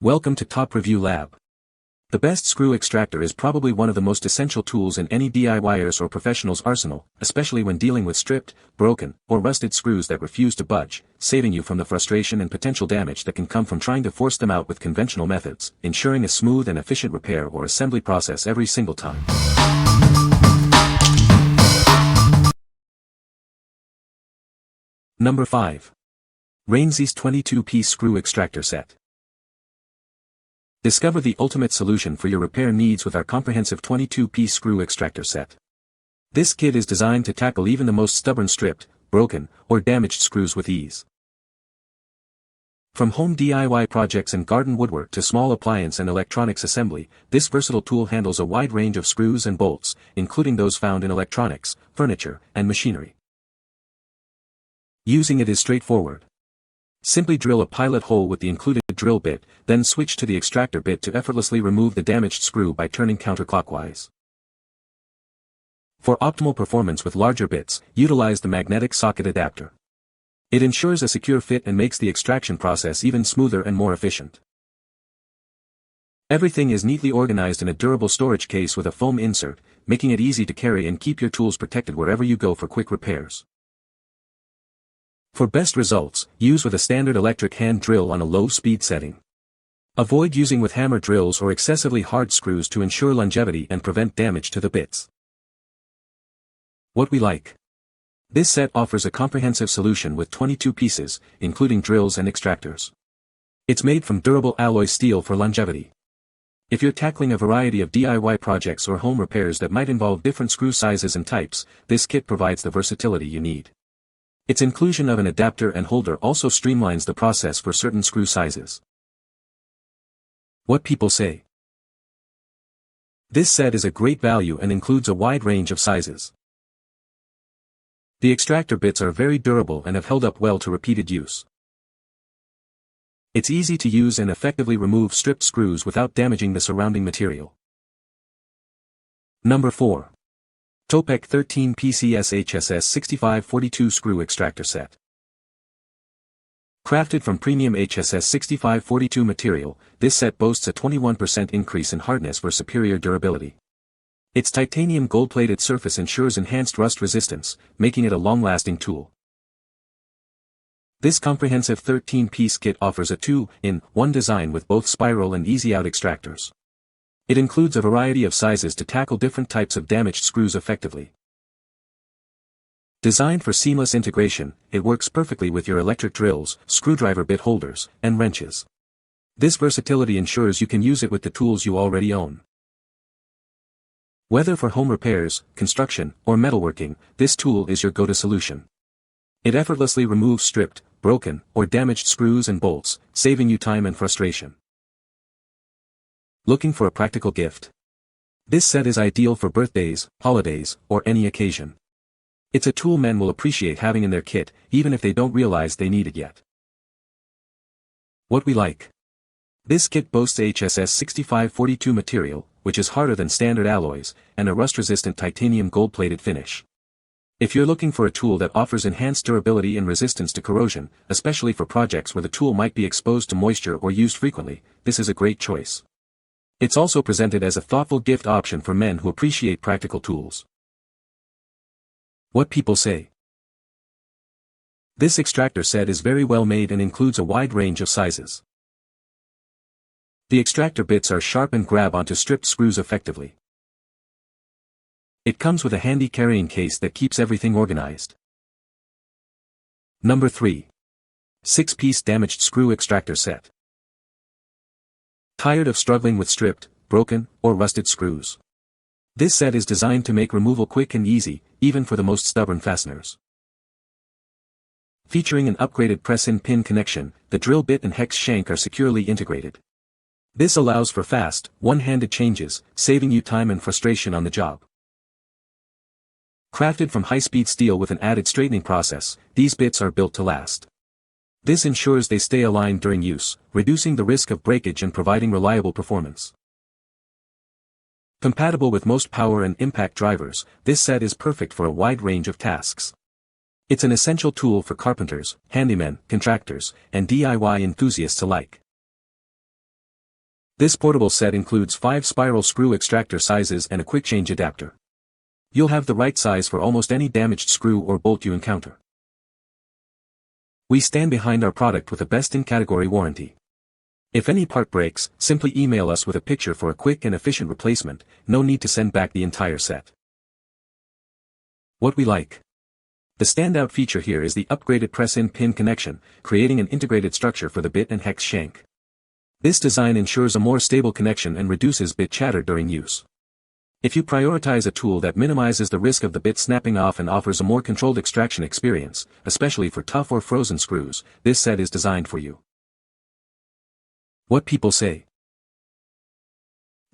Welcome to Top Review Lab. The best screw extractor is probably one of the most essential tools in any DIYer's or professional's arsenal, especially when dealing with stripped, broken, or rusted screws that refuse to budge, saving you from the frustration and potential damage that can come from trying to force them out with conventional methods, ensuring a smooth and efficient repair or assembly process every single time. Number 5. Raynesys 22-piece screw extractor set. Discover the ultimate solution for your repair needs with our comprehensive 22-piece screw extractor set. This kit is designed to tackle even the most stubborn stripped, broken, or damaged screws with ease. From home DIY projects and garden woodwork to small appliance and electronics assembly, this versatile tool handles a wide range of screws and bolts, including those found in electronics, furniture, and machinery. Using it is straightforward. Simply drill a pilot hole with the included drill bit, then switch to the extractor bit to effortlessly remove the damaged screw by turning counterclockwise. For optimal performance with larger bits, utilize the magnetic socket adapter. It ensures a secure fit and makes the extraction process even smoother and more efficient. Everything is neatly organized in a durable storage case with a foam insert, making it easy to carry and keep your tools protected wherever you go for quick repairs. For best results, use with a standard electric hand drill on a low speed setting. Avoid using with hammer drills or excessively hard screws to ensure longevity and prevent damage to the bits. What we like. This set offers a comprehensive solution with 22 pieces, including drills and extractors. It's made from durable alloy steel for longevity. If you're tackling a variety of DIY projects or home repairs that might involve different screw sizes and types, this kit provides the versatility you need. Its inclusion of an adapter and holder also streamlines the process for certain screw sizes. What people say. This set is a great value and includes a wide range of sizes. The extractor bits are very durable and have held up well to repeated use. It's easy to use and effectively remove stripped screws without damaging the surrounding material. Number 4. TOPEC 13 PCS HSS 6542 Screw Extractor Set. Crafted from premium HSS 6542 material, this set boasts a 21% increase in hardness for superior durability. Its titanium gold-plated surface ensures enhanced rust resistance, making it a long-lasting tool. This comprehensive 13-piece kit offers a 2-in-1 design with both spiral and easy-out extractors. It includes a variety of sizes to tackle different types of damaged screws effectively. Designed for seamless integration, it works perfectly with your electric drills, screwdriver bit holders, and wrenches. This versatility ensures you can use it with the tools you already own. Whether for home repairs, construction, or metalworking, this tool is your go-to solution. It effortlessly removes stripped, broken, or damaged screws and bolts, saving you time and frustration. Looking for a practical gift? This set is ideal for birthdays, holidays, or any occasion. It's a tool men will appreciate having in their kit, even if they don't realize they need it yet. What we like. This kit boasts HSS 6542 material, which is harder than standard alloys, and a rust-resistant titanium gold-plated finish. If you're looking for a tool that offers enhanced durability and resistance to corrosion, especially for projects where the tool might be exposed to moisture or used frequently, this is a great choice. It's also presented as a thoughtful gift option for men who appreciate practical tools. What people say. This extractor set is very well made and includes a wide range of sizes. The extractor bits are sharp and grab onto stripped screws effectively. It comes with a handy carrying case that keeps everything organized. Number 3. 6-piece damaged screw extractor set. Tired of struggling with stripped, broken, or rusted screws? This set is designed to make removal quick and easy, even for the most stubborn fasteners. Featuring an upgraded press-in pin connection, the drill bit and hex shank are securely integrated. This allows for fast, one-handed changes, saving you time and frustration on the job. Crafted from high-speed steel with an added straightening process, these bits are built to last. This ensures they stay aligned during use, reducing the risk of breakage and providing reliable performance. Compatible with most power and impact drivers, this set is perfect for a wide range of tasks. It's an essential tool for carpenters, handymen, contractors, and DIY enthusiasts alike. This portable set includes 5 spiral screw extractor sizes and a quick change adapter. You'll have the right size for almost any damaged screw or bolt you encounter. We stand behind our product with a best-in-category warranty. If any part breaks, simply email us with a picture for a quick and efficient replacement, no need to send back the entire set. What we like. The standout feature here is the upgraded press-in pin connection, creating an integrated structure for the bit and hex shank. This design ensures a more stable connection and reduces bit chatter during use. If you prioritize a tool that minimizes the risk of the bit snapping off and offers a more controlled extraction experience, especially for tough or frozen screws, this set is designed for you. What people say.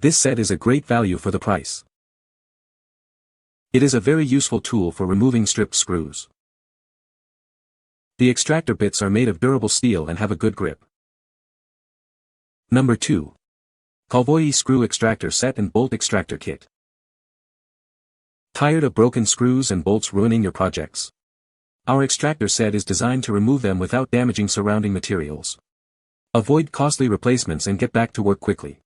This set is a great value for the price. It is a very useful tool for removing stripped screws. The extractor bits are made of durable steel and have a good grip. Number 2. Kolvoii Screw Extractor Set and Bolt Extractor Kit. Tired of broken screws and bolts ruining your projects? Our extractor set is designed to remove them without damaging surrounding materials. Avoid costly replacements and get back to work quickly.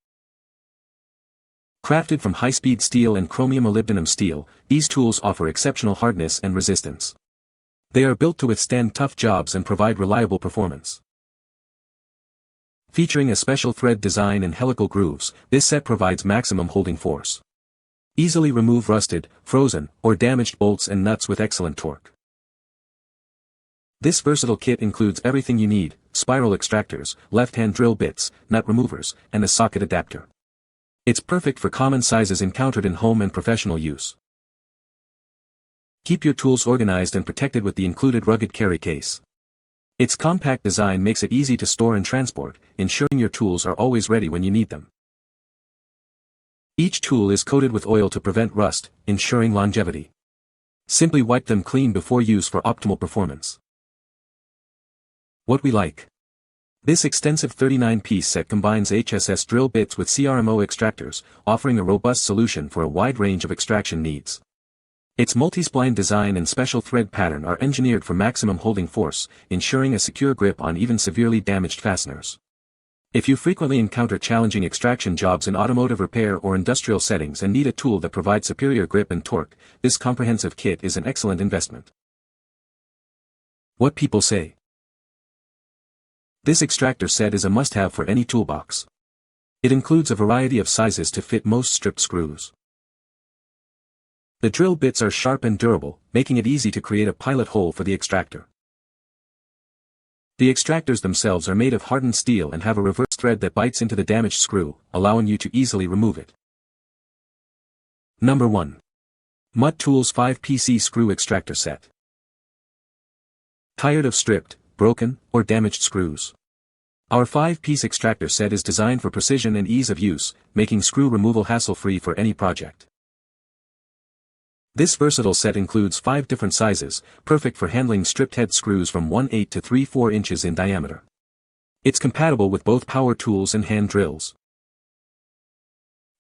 Crafted from high-speed steel and chromium molybdenum steel, these tools offer exceptional hardness and resistance. They are built to withstand tough jobs and provide reliable performance. Featuring a special thread design and helical grooves, this set provides maximum holding force. Easily remove rusted, frozen, or damaged bolts and nuts with excellent torque. This versatile kit includes everything you need: spiral extractors, left-hand drill bits, nut removers, and a socket adapter. It's perfect for common sizes encountered in home and professional use. Keep your tools organized and protected with the included rugged carry case. Its compact design makes it easy to store and transport, ensuring your tools are always ready when you need them. Each tool is coated with oil to prevent rust, ensuring longevity. Simply wipe them clean before use for optimal performance. What we like. This extensive 39-piece set combines HSS drill bits with CRMO extractors, offering a robust solution for a wide range of extraction needs. Its multi-spline design and special thread pattern are engineered for maximum holding force, ensuring a secure grip on even severely damaged fasteners. If you frequently encounter challenging extraction jobs in automotive repair or industrial settings and need a tool that provides superior grip and torque, this comprehensive kit is an excellent investment. What people say. This extractor set is a must-have for any toolbox. It includes a variety of sizes to fit most stripped screws. The drill bits are sharp and durable, making it easy to create a pilot hole for the extractor. The extractors themselves are made of hardened steel and have a reverse thread that bites into the damaged screw, allowing you to easily remove it. Number 1. Mutt Tools 5PC Screw Extractor Set. Tired of stripped, broken, or damaged screws? Our 5-piece extractor set is designed for precision and ease of use, making screw removal hassle-free for any project. This versatile set includes 5 different sizes, perfect for handling stripped head screws from 1/8 to 3/4 inches in diameter. It's compatible with both power tools and hand drills.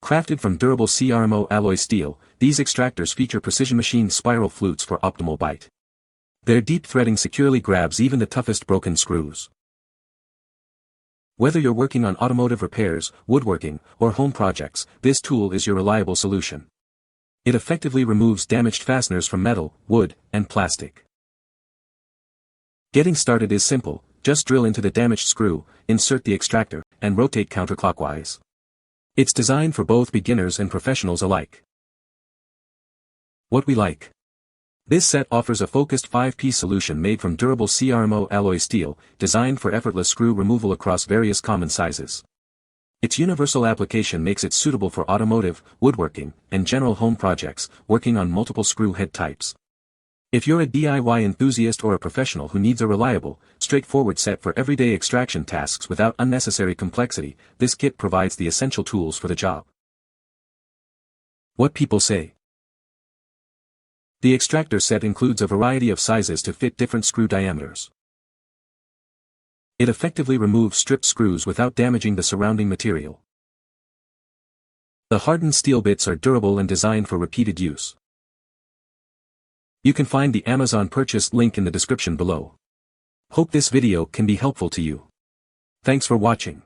Crafted from durable CRMO alloy steel, these extractors feature precision-machined spiral flutes for optimal bite. Their deep threading securely grabs even the toughest broken screws. Whether you're working on automotive repairs, woodworking, or home projects, this tool is your reliable solution. It effectively removes damaged fasteners from metal, wood, and plastic. Getting started is simple: just drill into the damaged screw, insert the extractor, and rotate counterclockwise. It's designed for both beginners and professionals alike. What we like. This set offers a focused 5-piece solution made from durable CRMO alloy steel, designed for effortless screw removal across various common sizes. Its universal application makes it suitable for automotive, woodworking, and general home projects, working on multiple screw head types. If you're a DIY enthusiast or a professional who needs a reliable, straightforward set for everyday extraction tasks without unnecessary complexity, this kit provides the essential tools for the job. What people say. The extractor set includes a variety of sizes to fit different screw diameters. It effectively removes stripped screws without damaging the surrounding material. The hardened steel bits are durable and designed for repeated use. You can find the Amazon purchase link in the description below. Hope this video can be helpful to you. Thanks for watching.